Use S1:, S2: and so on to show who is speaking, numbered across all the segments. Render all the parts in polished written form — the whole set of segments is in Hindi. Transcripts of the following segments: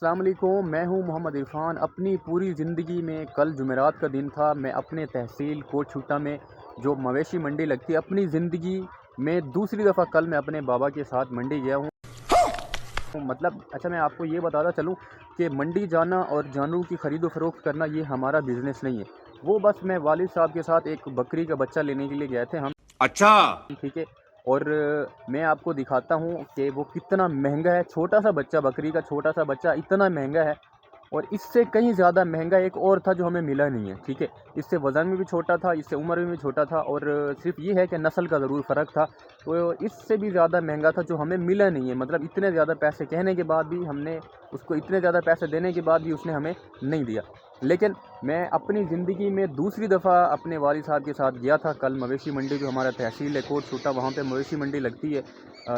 S1: अस्सलाम वालेकुम, मैं हूं मोहम्मद इरफान। अपनी पूरी ज़िंदगी में कल जुमेरात का दिन था। मैं अपने तहसील कोटशूटा में जो मवेशी मंडी लगती है, अपनी ज़िंदगी में दूसरी दफ़ा कल मैं अपने बाबा के साथ मंडी गया हूं। मतलब अच्छा, मैं आपको ये बताता चलूं कि मंडी जाना और जानवरों की ख़रीदो फ़रोख्त करना ये हमारा बिज़नेस नहीं है। वो बस मैं वालिद साहब के साथ एक बकरी का बच्चा लेने के लिए गए थे हम।
S2: अच्छा।
S1: ठीक है। और मैं आपको दिखाता हूँ कि वो कितना महंगा है। छोटा सा बच्चा, बकरी का छोटा सा बच्चा इतना महंगा है। और इससे कहीं ज़्यादा महंगा एक और था जो हमें मिला नहीं है। ठीक है। इससे वज़न में भी छोटा था, इससे उम्र में भी छोटा था, और सिर्फ ये है कि नस्ल का ज़रूर फ़र्क था। तो इससे भी ज़्यादा महंगा था जो हमें मिला नहीं है। मतलब इतने ज़्यादा पैसे कहने के बाद भी हमने उसको, इतने ज़्यादा पैसे देने के बाद भी उसने हमें नहीं दिया। लेकिन मैं अपनी ज़िंदगी में दूसरी दफ़ा अपने वालिद साहब के साथ गया था कल मवेशी मंडी, जो हमारा तहसील है कोटशूटा, वहाँ पे मवेशी मंडी लगती है।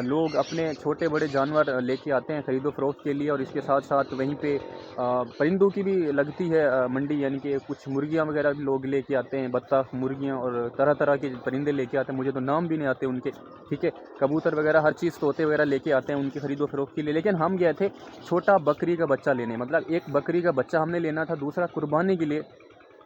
S1: लोग अपने छोटे बड़े जानवर लेके आते हैं ख़रीदो फ़रोख्त के लिए, और इसके साथ साथ वहीं पे परिंदों की भी लगती है मंडी, यानी कि कुछ मुर्गियाँ वगैरह भी लोग लेके आते हैं, बत्तख, मुर्गियाँ और तरह तरह के परिंदे लेके आते हैं। मुझे तो नाम भी नहीं आते उनके। ठीक है। कबूतर वगैरह, हर चीज़, तोते वगैरह लेके आते हैं उनकी ख़रीदो फ़रोख्त के लिए। लेकिन हम गए थे छोटा बकरी का बच्चा लेने। मतलब एक बकरी का बच्चा हमने लेना था, दूसरा कुर्बानी के लिए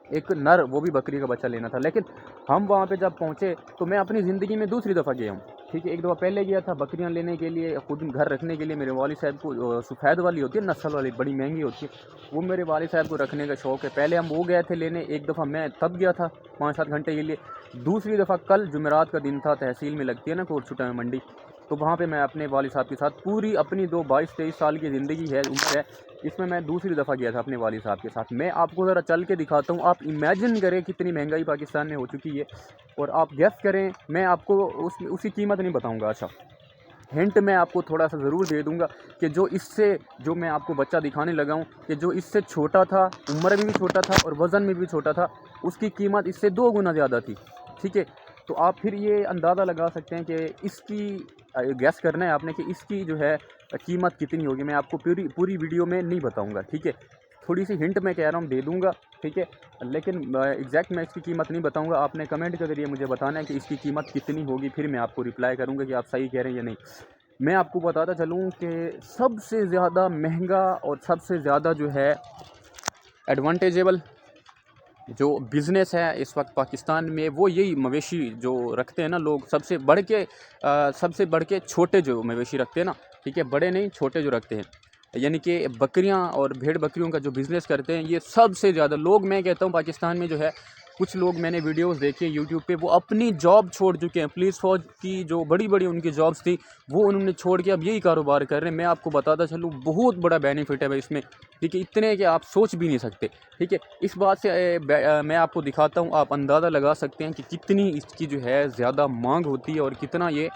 S1: एक नर, वो भी बकरी का बच्चा लेना था। लेकिन हम वहाँ पे जब पहुँचे तो मैं अपनी ज़िंदगी में दूसरी दफ़ा गया हूँ। ठीक है। एक दफ़ा पहले गया था बकरियाँ लेने के लिए, खुद घर रखने के लिए। मेरे वालिद साहब को सफ़ेद वाली होती है, नस्ल वाली, बड़ी महंगी होती है, वो मेरे वालिद साहब को रखने का शौक़ है। पहले हम वो गए थे लेने, एक दफ़ा मैं तब गया था 5-7 घंटे के लिए। दूसरी दफ़ा कल जुमेरात का दिन था, तहसील में लगती है ना कोटशूटा में मंडी, तो वहाँ पे मैं अपने वालिद साहब के साथ पूरी अपनी 22-23 साल की ज़िंदगी है, उम्र है, इसमें मैं दूसरी दफ़ा गया था अपने वालिद साहब के साथ। मैं आपको ज़रा चल के दिखाता हूँ। आप इमेजिन करें कितनी महंगाई पाकिस्तान में हो चुकी है, और आप गेस करें, मैं आपको उसी कीमत नहीं बताऊँगा। अच्छा, हिंट मैं आपको थोड़ा सा ज़रूर दे दूँगा कि जो मैं आपको बच्चा दिखाने लगा हूँ, कि जो इससे छोटा था, उम्र में भी छोटा था और वज़न में भी छोटा था, उसकी कीमत इससे 2 गुना ज़्यादा थी। ठीक है। तो आप फिर ये अंदाज़ा लगा सकते हैं कि इसकी गैस करना है आपने कि इसकी जो है कीमत कितनी होगी। मैं आपको पूरी पूरी वीडियो में नहीं बताऊँगा। ठीक है। थोड़ी सी हिंट मैं कह रहा हूँ दे दूँगा। ठीक है। लेकिन एग्जैक्ट मैं इसकी कीमत नहीं बताऊँगा। आपने कमेंट के ज़रिए मुझे बताना है कि इसकी कीमत कितनी होगी, फिर मैं आपको रिप्लाई करूँगा कि आप सही कह रहे हैं या नहीं। मैं आपको बताता चलूँ कि सबसे ज़्यादा महंगा और सबसे ज़्यादा जो है एडवांटेजेबल जो बिज़नेस है इस वक्त पाकिस्तान में, वो यही मवेशी जो रखते हैं ना लोग, सबसे बढ़ के छोटे जो मवेशी रखते हैं ना। ठीक है। बड़े नहीं, छोटे जो रखते हैं, यानी कि बकरियां और भेड़ बकरियों का जो बिज़नेस करते हैं, ये सबसे ज़्यादा लोग, मैं कहता हूँ पाकिस्तान में जो है, कुछ लोग मैंने वीडियोस देखे यूट्यूब पे, वो अपनी जॉब छोड़ चुके हैं। पुलिस फौज की जो बड़ी बड़ी उनकी जॉब्स थी, वो उन्होंने छोड़ के अब यही कारोबार कर रहे हैं। मैं आपको बताता चलूँ, बहुत बड़ा बेनिफिट है भाई इसमें। ठीक है। इतने कि आप सोच भी नहीं सकते। ठीक है। इस बात से मैं आपको दिखाता हूँ, आप अंदाज़ा लगा सकते हैं कि कितनी इसकी जो है ज़्यादा मांग होती है, और कितना ये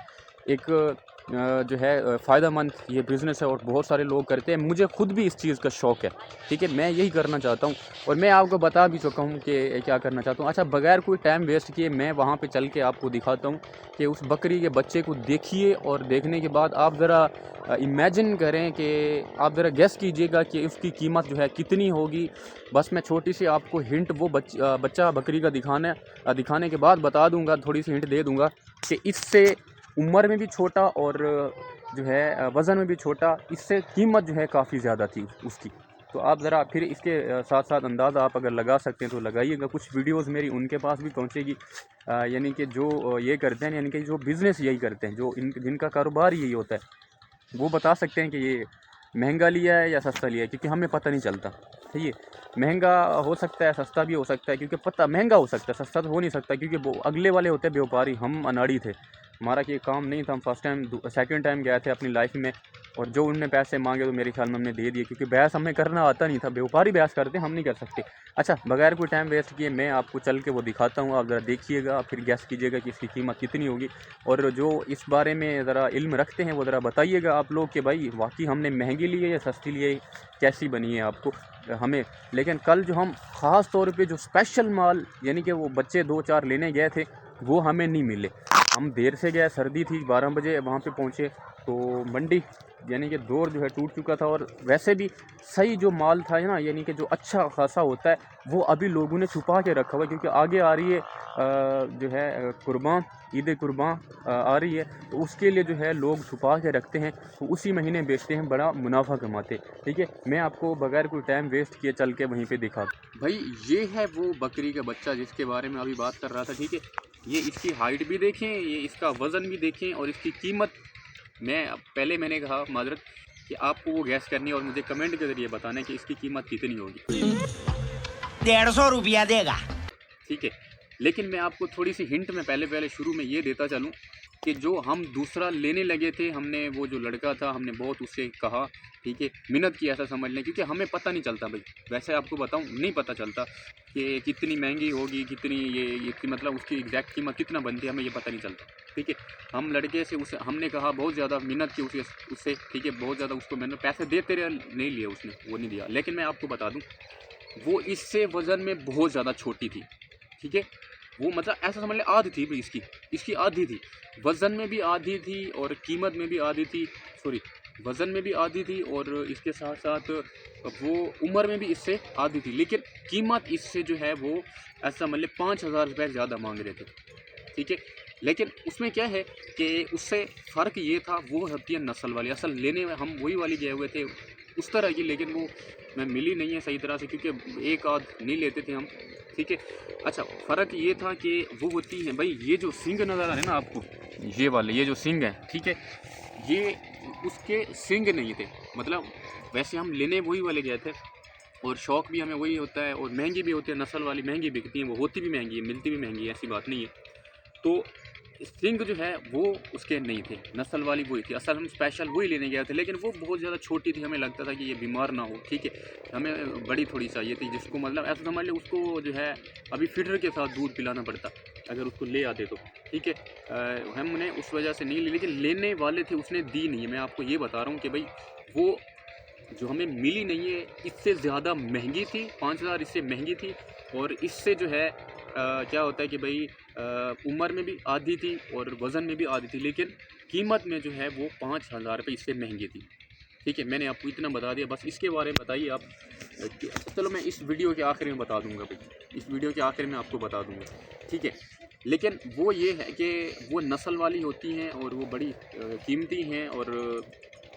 S1: एक जो है फ़ायदेमंद ये बिज़नेस है, और बहुत सारे लोग करते हैं। मुझे खुद भी इस चीज़ का शौक़ है। ठीक है। मैं यही करना चाहता हूँ, और मैं आपको बता भी चुका हूँ कि क्या करना चाहता हूँ। अच्छा, बगैर कोई टाइम वेस्ट किए मैं वहाँ पे चल के आपको दिखाता हूँ कि उस बकरी के बच्चे को देखिए, और देखने के बाद आप ज़रा इमेजिन करें, कि आप ज़रा गेस कीजिएगा कि उसकी कीमत जो है कितनी होगी। बस मैं छोटी सी आपको हिंट, वो बच्चा बकरी का दिखाने के बाद बता दूंगा, थोड़ी सी हिंट दे दूंगा कि इससे उम्र में भी छोटा और जो है वज़न में भी छोटा, इससे कीमत जो है काफ़ी ज़्यादा थी उसकी। तो आप ज़रा फिर इसके साथ साथ अंदाज़ा आप अगर लगा सकते हैं तो लगाइएगा। कुछ वीडियोस मेरी उनके पास भी पहुंचेगी, यानी कि जो ये करते हैं, यानी कि जो बिज़नेस यही करते हैं, जो जिनका कारोबार यही होता है, वो बता सकते हैं कि ये महंगा लिया है या सस्ता लिया है, क्योंकि हमें पता नहीं चलता। ठीक है। महंगा हो सकता है, सस्ता भी हो सकता है, क्योंकि पता महंगा हो सकता है, सस्ता तो हो नहीं सकता, क्योंकि वो अगले वाले होते हैं व्यापारी, हम अनाड़ी थे, हमारा ये काम नहीं था। हम फर्स्ट टाइम सेकंड टाइम गए थे अपनी लाइफ में, और जो उनने पैसे मांगे तो मेरे ख्याल में हमने दे दिए, क्योंकि बहस हमें करना आता नहीं था। व्यापारी बहस करते, हम नहीं कर सकते। अच्छा, बगैर कोई टाइम वेस्ट किए मैं आपको चल के वो दिखाता हूँ, आप ज़रा देखिएगा, फिर गैस कीजिएगा कि इसकी कीमत कितनी होगी। और जो इस बारे में ज़रा इल्म रखते हैं वो ज़रा बताइएगा आप लोग कि भाई वाकई हमने महंगी ली है या सस्ती ली है, कैसी बनी है आपको हमें। लेकिन कल जो हम ख़ास तौर पे जो स्पेशल माल, यानी कि वो बच्चे 2-4 लेने गए थे, वो हमें नहीं मिले। हम देर से गए, सर्दी थी, 12 बजे वहाँ पे पहुँचे। तो मंडी यानी कि दौर जो है टूट चुका था। और वैसे भी सही जो माल था ना, यानी कि जो अच्छा खासा होता है, वो अभी लोगों ने छुपा के रखा हुआ है, क्योंकि आगे आ रही है जो है कुर्बान, ईद कुर्बान आ रही है, तो उसके लिए जो है लोग छुपा के रखते हैं, तो उसी महीने बेचते हैं, बड़ा मुनाफा कमाते। ठीक है, मैं आपको बगैर कोई टाइम वेस्ट किए चल के वहीं पे दिखा। भाई ये है वो बकरी का बच्चा जिसके बारे में अभी बात कर रहा था। ठीक है, ये इसकी हाइट भी देखें, ये इसका वज़न भी देखें, और इसकी कीमत मैंने कहा माजरत कि आपको वो गैस करनी है और मुझे कमेंट के ज़रिए बताना है कि इसकी कीमत कितनी होगी।
S2: 150 रुपया देगा।
S1: ठीक है, लेकिन मैं आपको थोड़ी सी हिंट में पहले शुरू में ये देता चलूँ कि जो हम दूसरा लेने लगे थे, हमने वो जो लड़का था, हमने बहुत उससे कहा, ठीक है, मिन्नत की ऐसा समझ लें, क्योंकि हमें पता नहीं चलता भाई, वैसे आपको बताऊं नहीं पता चलता कि कितनी महंगी होगी, कितनी ये मतलब उसकी एग्जैक्ट कीमत कितना बनती है, हमें ये पता नहीं चलता। ठीक है, हम लड़के से उसे हमने कहा, बहुत ज़्यादा मिन्नत की उससे, ठीक है, बहुत ज़्यादा उसको मैंने पैसे देते रहे, नहीं लिए उसने, वो नहीं दिया। लेकिन मैं आपको बता दूँ, वो इससे वज़न में बहुत ज़्यादा छोटी थी। ठीक है, वो मतलब ऐसा समझ ले आधी थी भाई, इसकी आधी थी, वज़न में भी आधी थी और कीमत में भी आधी थी, सॉरी वज़न में भी आधी थी, और इसके साथ साथ वो उम्र में भी इससे आधी थी, लेकिन कीमत इससे जो है वो ऐसा समझ ले 5,000 रुपये ज़्यादा मांग रहे थे। ठीक है, लेकिन उसमें क्या है कि उससे फ़र्क ये था, वो होती है नस्ल वाली, असल लेने में हम वही वाली गए हुए थे उस तरह की, लेकिन वो मैं मिली नहीं है सही तरह से, क्योंकि एक आध नहीं लेते थे हम। ठीक है, अच्छा फ़र्क ये था कि वो होती हैं भाई, ये जो सींग नज़र आ रहे हैं ना आपको, ये वाले ये जो सींग है, ठीक है, ये उसके सींग नहीं थे, मतलब वैसे हम लेने वही वाले गए थे, और शौक़ भी हमें वही होता है, और महंगी भी होती है, नस्ल वाली महंगी बिकती हैं, वो होती भी महंगी है, मिलती भी महंगी है, ऐसी बात नहीं है। तो सिंग जो है वो उसके नहीं थे, नस्ल वाली वही थी, असल हम स्पेशल वही लेने गए थे, लेकिन वो बहुत ज़्यादा छोटी थी, हमें लगता था कि ये बीमार ना हो। ठीक है, हमें बड़ी थोड़ी चाहिए थी, जिसको मतलब ऐसा समझ ले उसको जो है अभी फीडर के साथ दूध पिलाना पड़ता अगर उसको ले आते तो। ठीक है, हमने उस वजह से नहीं ली, लेकिन लेने वाले थे उसने दी नहीं है। मैं आपको ये बता रहा हूँ कि भाई वो जो हमें मिली नहीं है, इससे ज़्यादा महंगी थी, 5,000 इससे महंगी थी, और इससे जो है क्या होता है कि भाई उम्र में भी आधी थी और वज़न में भी आधी थी, लेकिन कीमत में जो है वो 5,000 रुपये इससे महंगी थी। ठीक है, मैंने आपको इतना बता दिया, बस इसके बारे में बताइए आप कि चलो मैं इस वीडियो के आखिर में बता दूंगा भाई, इस वीडियो के आखिर में आपको बता दूंगा। ठीक है, लेकिन वो ये है कि वो नस्ल वाली होती हैं और वो बड़ी कीमती हैं, और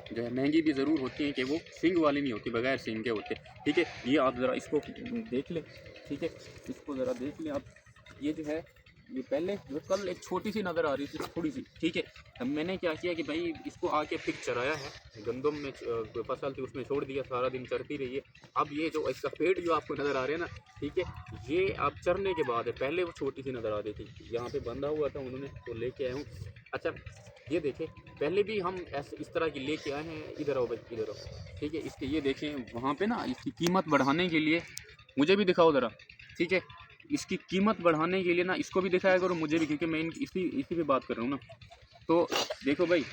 S1: जो है महंगी भी ज़रूर होती हैं, कि वो सींग वाली नहीं होती, बगैर सींग के होते। ठीक है, ये आप ज़रा इसको देख लें। ठीक है, इसको ज़रा देख लें आप, ये जो है ये पहले जो कल एक छोटी सी नज़र आ रही थी, थोड़ी सी। ठीक है, अब मैंने क्या किया कि भाई इसको आके फिर चराया है, गंदम में फसल थी उसमें छोड़ दिया, सारा दिन चरती रही है। अब ये जो इसका पेट जो आपको नज़र आ रहे हैं ना, ठीक है, ये अब चरने के बाद है, पहले वो छोटी सी नज़र आ रही थी, यहाँ पे बंधा हुआ था उन्होंने, तो लेके आया हूँ। अच्छा ये देखें, पहले भी हम ऐसे इस तरह की लेके आए हैं, इधर आओ भाई इधर आओ। ठीक है, इसके ये देखें वहाँ पे ना, इसकी कीमत बढ़ाने के लिए, मुझे भी दिखाओ ज़रा। ठीक है, इसकी कीमत बढ़ाने के लिए ना इसको भी दिखाया करो, मुझे भी, क्योंकि मैं इसी पे बात कर रहा हूँ ना। तो देखो भाई,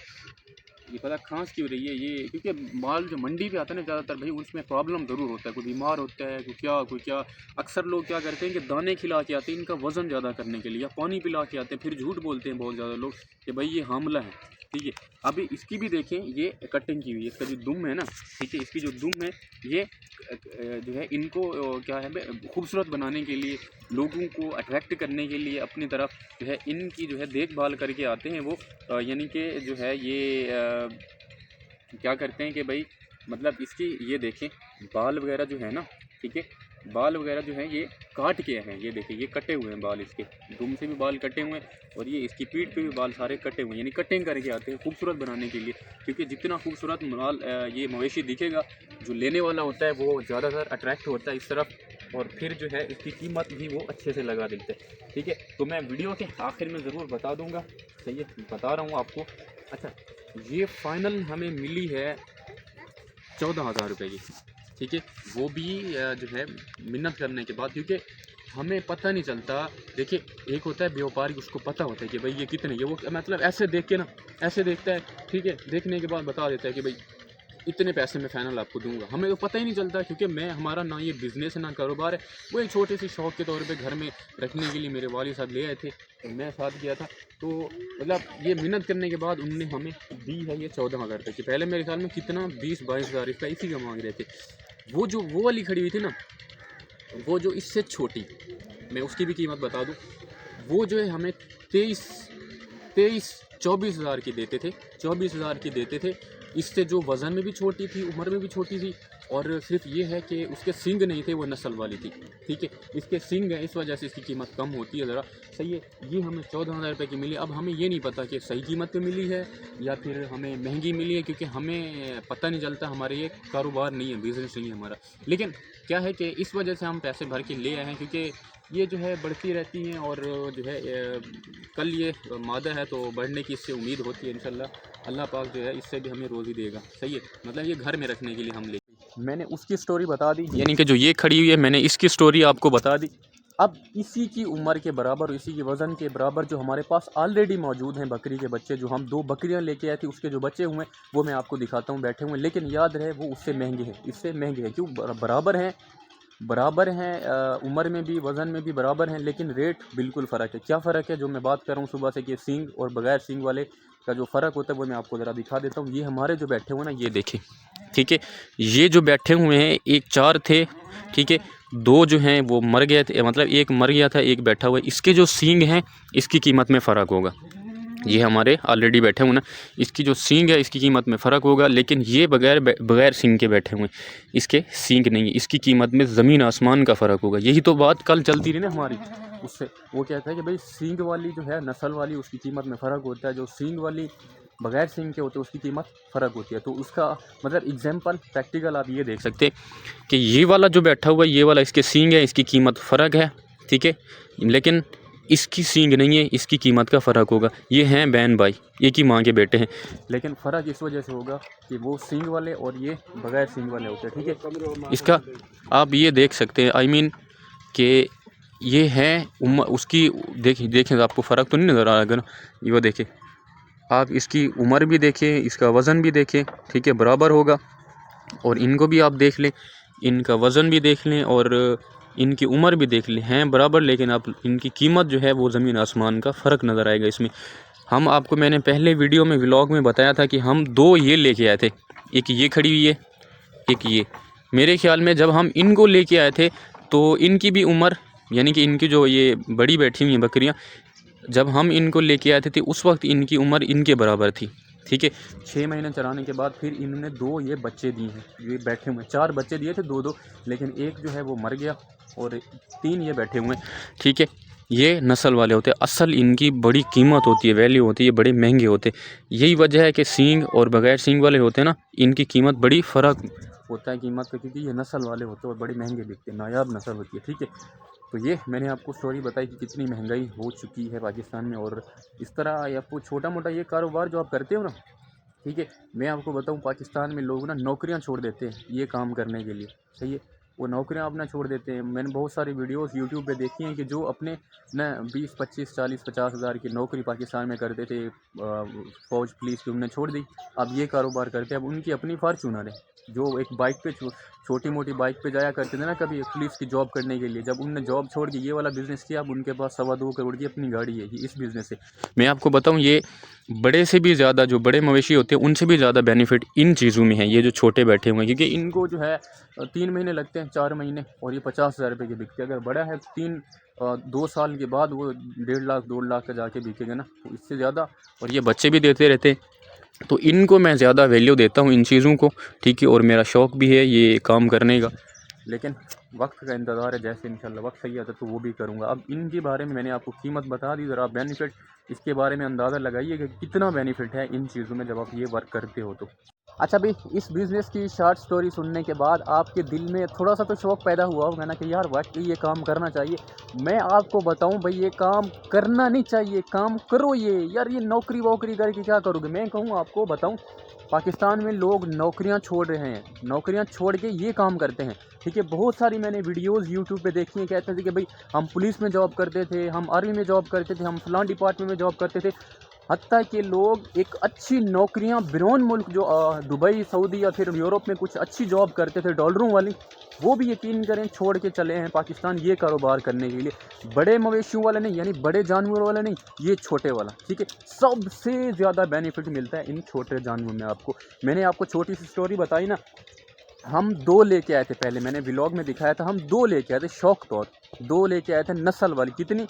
S1: ये पता खांस क्यों रही है ये, क्योंकि माल जो मंडी पे आता है ना ज़्यादातर भाई, उसमें प्रॉब्लम ज़रूर होता है, कोई बीमार होता है, कोई क्या। अक्सर लोग क्या करते हैं कि दाने खिला के आते हैं इनका वज़न ज़्यादा करने के लिए, या पानी पिला के आते हैं, फिर झूठ बोलते हैं बहुत ज़्यादा लोग कि भाई ये हामला है। ठीक है, अभी इसकी भी देखें, ये कटिंग की हुई है, इसका जो दुम है ना, ठीक है, इसकी जो दुम है ये जो है इनको क्या है खूबसूरत बनाने के लिए, लोगों को अट्रैक्ट करने के लिए अपनी तरफ जो है इनकी जो है देखभाल करके आते हैं वो, यानी कि जो है ये क्या करते हैं कि भाई मतलब इसकी ये देखें बाल वगैरह जो है ना, ठीक है, बाल वगैरह जो है ये काट के हैं, ये देखिए ये कटे हुए हैं बाल, इसके दुम से भी बाल कटे हुए हैं, और ये इसकी पीठ पे भी बाल सारे कटे हुए हैं, यानी कटिंग करके आते हैं खूबसूरत बनाने के लिए। क्योंकि जितना खूबसूरत माल ये मवेशी दिखेगा, जो लेने वाला होता है वो ज़्यादातर अट्रैक्ट होता है इस तरफ, और फिर जो है इसकी कीमत भी वो अच्छे से लगा देते हैं। ठीक है, तो मैं वीडियो के आखिर में ज़रूर बता दूँगा, सही है, बता रहा हूँ आपको। अच्छा, ये फ़ाइनल हमें मिली है 14,000 रुपये की। ठीक है, वो भी जो है मिन्नत करने के बाद, क्योंकि हमें पता नहीं चलता। देखिए, एक होता है व्यापारी, उसको पता होता है कि भाई ये कितने, ये वो मतलब ऐसे देख के ना, ऐसे देखता है, ठीक है, देखने के बाद बता देता है कि भाई इतने पैसे में फ़ाइनल आपको दूंगा। हमें तो पता ही नहीं चलता, क्योंकि हमारा ना ये बिज़नेस है ना कारोबार है। वो एक छोटे से शौक़ के तौर पे घर में रखने के लिए मेरे वालिद साहब ले आए थे और मैं साथ गया था। तो मतलब ये मिन्नत करने के बाद उन्होंने हमें दी है ये 14,000 रुपये की। पहले मेरे ख्याल में कितना 20-22 हज़ार इसका इसी का मांग रहे थे। वो वाली खड़ी हुई थी ना, वो जो इससे छोटी, मैं उसकी भी कीमत बता दूँ, वो जो है हमें 24 हज़ार की देते थे, 24 हज़ार की देते थे। इससे जो वज़न में भी छोटी थी, उम्र में भी छोटी थी, और सिर्फ ये है कि उसके सींग नहीं थे, वो नस्ल वाली थी, ठीक है। इसके सींग हैं, इस वजह से इसकी कीमत कम होती है ज़रा, सही है। ये हमें 14,000 रुपये की मिली। अब हमें ये नहीं पता कि सही कीमत पे मिली है या फिर हमें महंगी मिली है, क्योंकि हमें पता नहीं चलता, हमारे ये कारोबार नहीं है, बिज़नेस नहीं है हमारा। लेकिन क्या है कि इस वजह से हम पैसे भर के ले आए हैं, क्योंकि ये जो है बढ़ती रहती हैं, और जो है कल ये मादा है तो बढ़ने की इससे उम्मीद होती है। इंशाल्लाह अल्लाह पाक जो है इससे भी हमें रोज़ी देगा, सही है। मतलब ये घर में रखने के लिए हम ले, मैंने उसकी स्टोरी बता दी, यानी कि जो ये खड़ी हुई है मैंने इसकी स्टोरी आपको बता दी। अब इसी की उम्र के बराबर, इसी के वज़न के बराबर जो हमारे पास ऑलरेडी मौजूद हैं बकरी के बच्चे, जो हम 2 बकरियां लेके आए थे, उसके जो बच्चे हुए वो मैं आपको दिखाता हूँ बैठे हुए। लेकिन याद रहे वो उससे महंगे हैं, इससे महंगे हैं। क्यों? बराबर हैं, उम्र में भी, वज़न में भी बराबर हैं, लेकिन रेट बिल्कुल फ़र्क है। क्या फ़र्क है जो मैं बात कर रहा हूँ सुबह से, कि सींग और बगैर सींग वाले का जो फ़र्क होता है वो मैं आपको ज़रा दिखा देता हूँ। ये हमारे जो बैठे हुए ना, ये देखें, ठीक है। ये जो बैठे हुए हैं, एक 4 थे, ठीक है। 2 जो हैं वो मर गए थे, मतलब एक मर गया था, एक बैठा हुआ है। इसके जो सींग हैं इसकी कीमत में फ़र्क होगा। ये हमारे ऑलरेडी बैठे हुए ना, इसकी जो सींग है इसकी कीमत में फ़र्क होगा। लेकिन ये बगैर सींग के बैठे हुए, इसके सींग नहीं है, इसकी कीमत में ज़मीन आसमान का फ़र्क होगा। यही तो बात कल चलती रही ना हमारी उससे। वो कहता है कि भाई सींग वाली जो है नस्ल वाली, उसकी कीमत में फ़र्क होता है, जो सींग वाली बगैर सींग के होते हैं उसकी कीमत फ़र्क होती है। तो उसका मतलब एग्जांपल प्रैक्टिकल आप ये देख सकते हैं कि ये वाला जो बैठा हुआ है, ये वाला इसके सींग है, इसकी कीमत फ़र्क है, ठीक है। लेकिन इसकी सींग नहीं है, इसकी कीमत का फ़र्क होगा। ये हैं बहन भाई, एक ही माँ के बेटे हैं, लेकिन फ़र्क इस वजह से होगा कि वो सींग वाले और ये बगैर सींग वाले होते हैं, ठीक है। इसका आप ये देख सकते हैं, आई मीन कि ये हैं उम्र उसकी, देखें तो आपको फ़र्क तो नहीं नज़र आ रहा ना। ये वो देखें, आप इसकी उम्र भी देखें, इसका वज़न भी देखें, ठीक है, बराबर होगा। और इनको भी आप देख लें, इनका वज़न भी देख लें और इनकी उम्र भी देख लें, हैं बराबर। लेकिन आप इनकी कीमत जो है वो ज़मीन आसमान का फ़र्क नज़र आएगा इसमें। हम आपको, मैंने पहले वीडियो में व्लॉग में बताया था कि हम 2 ये लेके आए थे, एक ये खड़ी हुई है, एक ये। मेरे ख़्याल में जब हम इनको लेके आए थे तो इनकी भी उम्र, यानी कि इनकी जो ये बड़ी बैठी हुई हैं बकरियाँ, जब हम इनको लेके आए थे उस वक्त इनकी उम्र इनके बराबर थी, ठीक है। 6 महीने चराने के बाद फिर इन्होंने 2 ये बच्चे दिए हैं, ये बैठे हुए 4 बच्चे दिए थे, 2-2, लेकिन एक जो है वो मर गया और 3 ये बैठे हुए हैं, ठीक है। ये नस्ल वाले होते हैं, असल इनकी बड़ी कीमत होती है, वैल्यू होती है, बड़े महंगे होते हैं। यही वजह है कि सींग और बगैर सींग वाले होते हैं ना, इनकी कीमत बड़ी फ़र्क होता है कीमत का, क्योंकि ये नस्ल वाले होते हैं और बड़े महंगे बिकते हैं, नायाब नस्ल होती है, ठीक है। तो ये मैंने आपको स्टोरी बताई कि कितनी महंगाई हो चुकी है पाकिस्तान में। और इस तरह आपको छोटा मोटा ये कारोबार जो आप करते हो ना, ठीक है, मैं आपको बताऊं पाकिस्तान में लोग ना नौकरियां छोड़ देते हैं ये काम करने के लिए, सही है। वो नौकरियां अपना छोड़ देते हैं। मैंने बहुत सारी वीडियोस यूट्यूब पे देखी हैं कि जो अपने ना 20, 25, 40, 50 हज़ार की नौकरी पाकिस्तान में करते थे, फ़ौज पुलिस की, उनने छोड़ दी, अब ये कारोबार करते हैं। अब उनकी अपनी फॉर्च्यूनर है, जो एक बाइक पे छोटी मोटी बाइक पे जाया करते थे ना कभी पुलिस की जॉब करने के लिए, जब उनने जॉब छोड़ के ये वाला बिज़नेस किया, अब उनके पास 2.25 करोड़ की अपनी गाड़ी है। ये इस बिज़नेस से मैं आपको बताऊं, ये बड़े से भी ज़्यादा, जो बड़े मवेशी होते हैं उनसे भी ज़्यादा बेनिफिट इन चीज़ों में है, ये जो छोटे बैठे हुए हैं, क्योंकि इनको जो है 3 महीने लगते हैं, 4 महीने, और ये 50,000 रुपये की बिकते हैं। अगर बड़ा है 2 साल के बाद वो 1.5 लाख 2 लाख का जाके बिकेगा ना, तो इससे ज़्यादा। और ये बच्चे भी देते रहते हैं, तो इनको मैं ज़्यादा वैल्यू देता हूँ इन चीज़ों को, ठीक है। और मेरा शौक़ भी है ये काम करने का, लेकिन वक्त का इंतज़ार है, जैसे इंशाल्लाह वक्त सही आता तो वो भी करूँगा। अब इनके बारे में मैंने आपको कीमत बता दी, ज़रा बेनिफिट इसके बारे में अंदाज़ा लगाइए कि कितना बेनिफिट है इन चीज़ों में जब आप ये वर्क करते हो तो। अच्छा भाई, इस बिज़नेस की शॉर्ट स्टोरी सुनने के बाद आपके दिल में थोड़ा सा तो शौक़ पैदा हुआ होगा ना कि यार वाकई ये काम करना चाहिए। मैं आपको बताऊं भाई, ये काम करना नहीं चाहिए, काम करो ये। यार ये नौकरी वोकरी करके क्या करोगे? मैं कहूँ आपको बताऊं, पाकिस्तान में लोग नौकरियां छोड़ रहे हैं, नौकरियां छोड़ के ये काम करते हैं, ठीक है। बहुत सारी मैंने वीडियोस यूट्यूब पे देखी हैं, कहते थे कि भाई हम पुलिस में जॉब करते थे, हम आर्मी में जॉब करते थे, हम फलां डिपार्टमेंट में जॉब करते थे, हत्ता कि लोग एक अच्छी नौकरियां बिरोन मुल्क जो दुबई, सऊदी या फिर यूरोप में कुछ अच्छी जॉब करते थे डॉलरों वाली, वो भी यकीन करें छोड़ के चले हैं पाकिस्तान ये कारोबार करने के लिए। बड़े मवेशियों वाला नहीं, यानी बड़े जानवरों वाला नहीं, ये छोटे वाला, ठीक है। सबसे ज़्यादा बेनिफिट मिलता है इन छोटे जानवरों में आपको। मैंने आपको छोटी सी स्टोरी बताई ना, हम 2 लेके आए थे, पहले मैंने व्लॉग में दिखाया था, हम 2 लेके आए थे शौक तौर, 2 लेके आए थे नस्ल वाली। कितनी?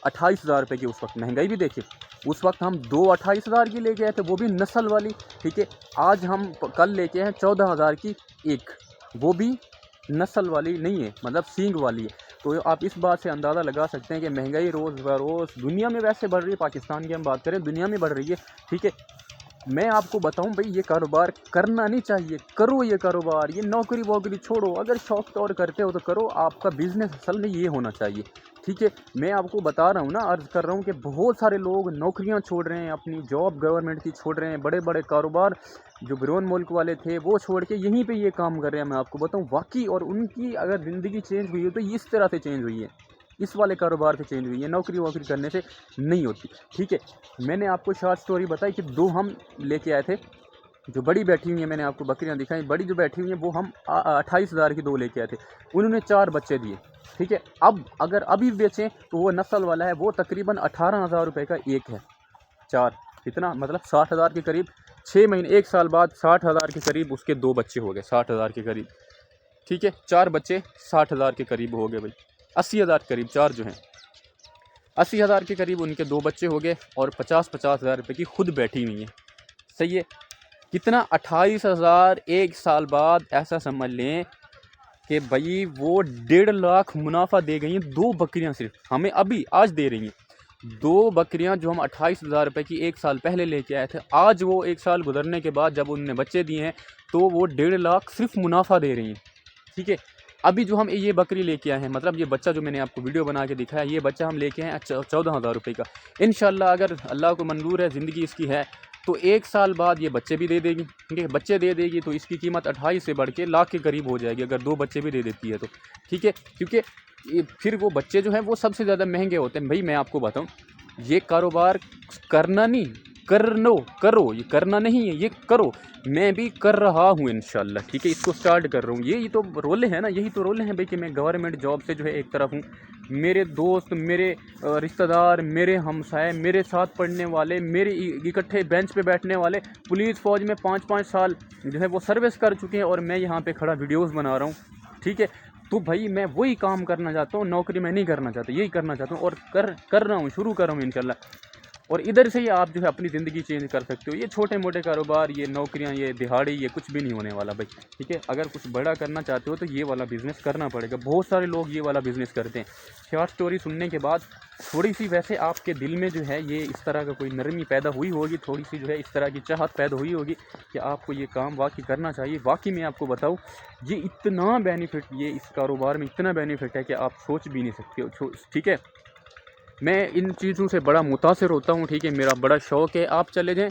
S1: 28,000 रुपये की। उस वक्त महंगाई भी देखिए, उस वक्त हम 2 28,000 की लेके आए थे, वो भी नस्ल वाली, ठीक है। आज हम कल लेके आए 14,000 की एक, वो भी नस्ल वाली नहीं है, मतलब सींग वाली है। तो आप इस बात से अंदाज़ा लगा सकते हैं कि महंगाई रोज़ बरोज़ दुनिया में वैसे बढ़ रही है, पाकिस्तान की हम बात करें दुनिया में बढ़ रही है, ठीक है। मैं आपको बताऊं भाई, ये कारोबार करना नहीं चाहिए, करो ये कारोबार, ये नौकरी वोकरी छोड़ो, अगर शौक तौर करते हो तो करो, आपका बिजनेस असल में ये होना चाहिए, ठीक है। मैं आपको बता रहा हूँ ना, अर्ज़ कर रहा हूँ कि बहुत सारे लोग नौकरियाँ छोड़ रहे हैं, अपनी जॉब गवर्नमेंट की छोड़ रहे हैं, बड़े बड़े कारोबार जो बिरोन मुल्क वाले थे वो छोड़ के यहीं पे ये काम कर रहे हैं। मैं आपको बताऊँ वाकई, और उनकी अगर ज़िंदगी चेंज हुई है तो इस तरह से चेंज हुई है, इस वाले कारोबार से चेंज हुई है, नौकरी वोकरी करने से नहीं होती, ठीक है। मैंने आपको शॉर्ट स्टोरी बताई कि 2 हम लेके आए थे, जो बड़ी बैठी हुई है, मैंने आपको बकरियां दिखाई, बड़ी जो बैठी हुई हैं वो हम 28,000 की 2 लेके आए थे, उन्होंने 4 बच्चे दिए, ठीक है। अब अगर अभी बेचें तो वो नस्ल वाला है, वो तकरीबन 18,000 रुपये का एक है, 4, कितना मतलब 60,000 के करीब, 6 महीने 1 साल बाद 60,000 के करीब उसके 2 बच्चे हो गए, 60,000 के करीब, ठीक है। 4 बच्चे 60,000 के करीब हो गए भाई, 80,000 के करीब, 4 जो हैं 80,000 के करीब उनके 2 बच्चे हो गए, और 50,000 रुपये की खुद बैठी हुई हैं, सही है। कितना? 28,000 1 साल बाद, ऐसा समझ लें कि भाई वो 1.5 लाख मुनाफा दे गई हैं 2 बकरियां, सिर्फ हमें अभी आज दे रही हैं। 2 बकरियां जो हम 28,000 रुपये की 1 साल पहले लेके आए थे, आज वो 1 साल गुजरने के बाद जब उनने बच्चे दिए हैं तो वो 1.5 लाख सिर्फ मुनाफा दे रही हैं, ठीक है। अभी जो हम ये बकरी लेके आए हैं, मतलब ये बच्चा जो मैंने आपको वीडियो बना के दिखाया, ये बच्चा हम लेके आए 14,000 रुपये का। इंशाल्लाह अगर अल्लाह को मंजूर है, ज़िंदगी इसकी है, तो 1 साल बाद ये बच्चे भी दे देगी, ठीक है। बच्चे दे देगी तो इसकी कीमत 28 से बढ़ के लाख के करीब हो जाएगी, अगर 2 बच्चे भी दे देती है तो, ठीक है। क्योंकि फिर वो बच्चे जो हैं वो सबसे ज़्यादा महंगे होते हैं। भाई मैं आपको बताऊँ, ये कारोबार करना नहीं, करो, ये करना नहीं है, ये करो। मैं भी कर रहा हूँ इंशाल्लाह, ठीक है। इसको स्टार्ट कर रहा हूँ, यही तो रोले हैं ना, यही तो रोले हैं भाई कि मैं गवर्नमेंट जॉब से जो है एक तरफ हूँ, मेरे दोस्त, मेरे रिश्तेदार, मेरे हमसाए, मेरे साथ पढ़ने वाले, मेरे इकट्ठे बेंच पे बैठने वाले पुलिस फ़ौज में 5-5 साल जो है वो सर्विस कर चुके हैं, और मैं यहाँ पे खड़ा वीडियोस बना रहा हूँ, ठीक है। तो भाई मैं वही काम करना चाहता हूँ, नौकरी मैं नहीं करना चाहता, यही करना चाहता हूँ, और कर रहा हूँ, शुरू कर रहा हूँ इंशाल्लाह। और इधर से ही आप जो है अपनी ज़िंदगी चेंज कर सकते हो। ये छोटे मोटे कारोबार, ये नौकरियां, ये दिहाड़ी, ये कुछ भी नहीं होने वाला भाई, ठीक है। अगर कुछ बड़ा करना चाहते हो तो ये वाला बिज़नेस करना पड़ेगा। बहुत सारे लोग ये वाला बिज़नेस करते हैं। शॉर्ट स्टोरी सुनने के बाद थोड़ी सी वैसे आपके दिल में जो है ये इस तरह का कोई नरमी पैदा हुई होगी, थोड़ी सी जो है इस तरह की चाहत पैदा हुई होगी कि आपको ये काम वाकई करना चाहिए। वाकई मैं आपको बताऊँ, ये इतना बेनिफिट, ये इस कारोबार में इतना बेनिफिट है कि आप सोच भी नहीं सकते हो, ठीक है। मैं इन चीज़ों से बड़ा मुतासिर होता हूँ, ठीक है। मेरा बड़ा शौक़ है, आप चले जाएँ,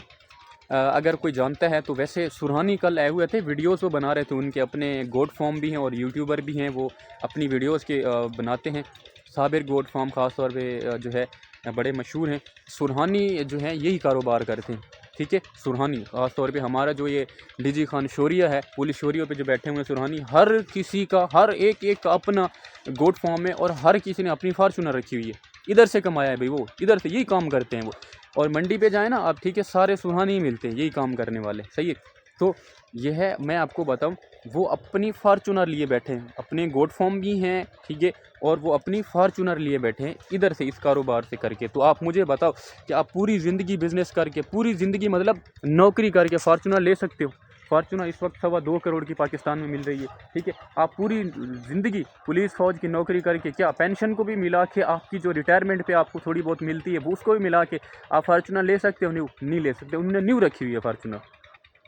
S1: अगर कोई जानता है तो। वैसे सुरहानी कल आए हुए थे, वीडियोस वो बना रहे थे, उनके अपने गोट फार्म भी हैं और यूट्यूबर भी हैं, वो अपनी वीडियोस के बनाते हैं। साबिर गोट फार्म ख़ास तौर पे जो है बड़े मशहूर हैं। सुरहानी जो है यही कारोबार करते हैं, ठीक है। सुरहानी ख़ास तौर पे हमारा जो ये डीजी खान शोरिया है, पुलिस शोरियों पे जो बैठे हुए हैं सुरहानी, हर किसी का, हर एक का अपना गोट फार्म है, और हर किसी ने अपनी फार्चूनर रखी हुई है। इधर से कमाया है भाई, वो इधर से यही काम करते हैं वो। और मंडी पे जाए ना आप, ठीक है, सारे सुरहानी ही मिलते हैं यही काम करने वाले, सही है। तो ये है, मैं आपको बताऊं, वो अपनी फार्चूनर लिए बैठे हैं, अपने गोट फार्म भी हैं, ठीक है, और वो अपनी फार्चूनर लिए बैठे हैं इधर से, इस कारोबार से करके। तो आप मुझे बताओ कि आप पूरी ज़िंदगी बिज़नेस करके, पूरी ज़िंदगी मतलब नौकरी करके फार्चूनर ले सकते हो? फार्चूनर इस वक्त 2.25 करोड़ की पाकिस्तान में मिल रही है, ठीक है। आप पूरी ज़िंदगी पुलिस फ़ौज की नौकरी करके, क्या पेंशन को भी मिला के, आपकी जो रिटायरमेंट पे आपको थोड़ी बहुत मिलती है वो उसको भी मिला के आप फार्चूनर ले सकते हो? नहीं ले सकते। उन्होंने न्यू रखी हुई है फार्चूनर,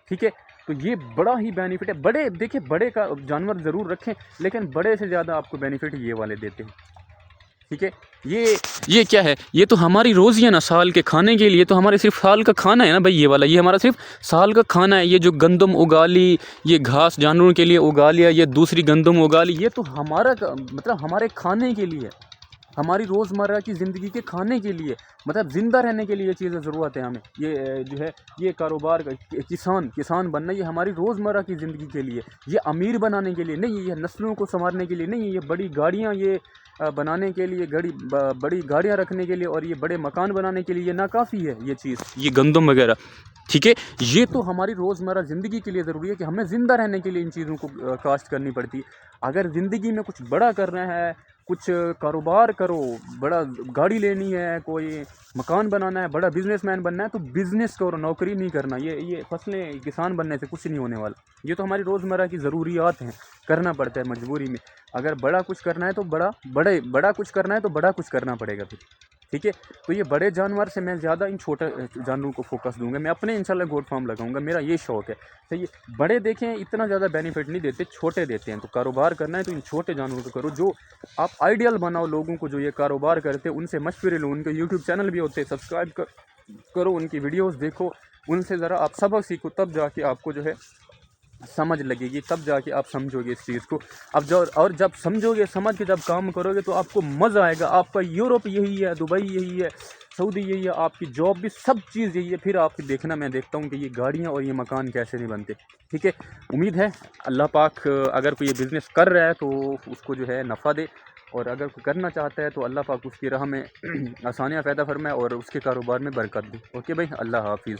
S1: ठीक है। तो ये बड़ा ही बेनिफिट है। बड़े देखिए, बड़े का जानवर ज़रूर रखें, लेकिन बड़े से ज़्यादा आपको बेनिफिट ये वाले देते हैं, ठीक है। ये क्या है? ये तो हमारी रोज़ियाँ ना, साल के खाने के लिए, तो हमारे सिर्फ साल का खाना है ना भाई, ये वाला, ये हमारा सिर्फ साल का खाना है। ये जो गंदम उगा ली, ये घास जानवरों के लिए उगा लिया, ये दूसरी गंदम उगा ली, ये तो हमारा मतलब हमारे खाने के लिए है, हमारी रोज़मर्रा की ज़िंदगी के खाने के लिए, मतलब ज़िंदा रहने के लिए ये चीज़ें ज़रूरत है हमें। ये जो है ये कारोबार का किसान बनना ये हमारी रोज़मर्रा की ज़िंदगी के लिए, ये अमीर बनाने के लिए नहीं, ये नस्लों को सँवारने के लिए नहीं, ये बड़ी गाड़ियाँ ये बनाने के लिए, बड़ी गाड़ियाँ रखने के लिए और ये बड़े मकान बनाने के लिए ये नाकाफ़ी है ये चीज़, ये गंदम वगैरह। ठीक है, ये तो हमारी रोज़मर्रा ज़िंदगी के लिए ज़रूरी है कि हमें ज़िंदा रहने के लिए इन चीज़ों को काश्त करनी पड़ती है। अगर ज़िंदगी में कुछ बड़ा करना है, कुछ कारोबार करो, बड़ा गाड़ी लेनी है, कोई मकान बनाना है, बड़ा बिज़नेसमैन बनना है तो बिज़नेस करो, नौकरी नहीं करना। ये फसलें किसान बनने से कुछ नहीं होने वाला। ये तो हमारी रोज़मर्रा की ज़रूरियात हैं, करना पड़ता है मजबूरी में। अगर बड़ा कुछ करना है तो बड़ा कुछ करना है तो बड़ा कुछ करना पड़ेगा फिर। ठीक है, तो ये बड़े जानवर से मैं ज़्यादा इन छोटे जानवरों को फोकस दूंगा। मैं अपने इंशाल्लाह गोट फार्म लगाऊंगा, मेरा ये शौक़ है। तो ये बड़े देखें इतना ज़्यादा बेनिफिट नहीं देते, छोटे देते हैं। तो कारोबार करना है तो इन छोटे जानवरों को करो, जो आप आइडियल बनाओ लोगों को जो ये कारोबार करते हैं, उनसे मशवरे लो। उनके यूट्यूब चैनल भी होते हैं, सब्सक्राइब करो, उनकी वीडियोज़ देखो, उनसे ज़रा आप सबक सीखो, तब जाके आपको जो है समझ लगेगी, तब जाके आप समझोगे इस चीज़ को। अब जब समझोगे, समझ के जब काम करोगे तो आपको मज़ा आएगा। आपका यूरोप यही है, दुबई यही है, सऊदी यही है, आपकी जॉब भी सब चीज़ यही है। फिर आप देखना, मैं देखता हूँ कि ये गाड़ियाँ और ये मकान कैसे नहीं बनते। ठीक है, उम्मीद है अल्लाह पाक अगर कोई ये बिज़नेस कर रहा है तो उसको जो है नफ़ा दे, और अगर कोई करना चाहता है तो अल्लाह पाक उसकी राह में आसानियाँ पैदा फरमाए और उसके कारोबार में बरकत दे। ओके भाई, अल्लाह हाफ़िज़।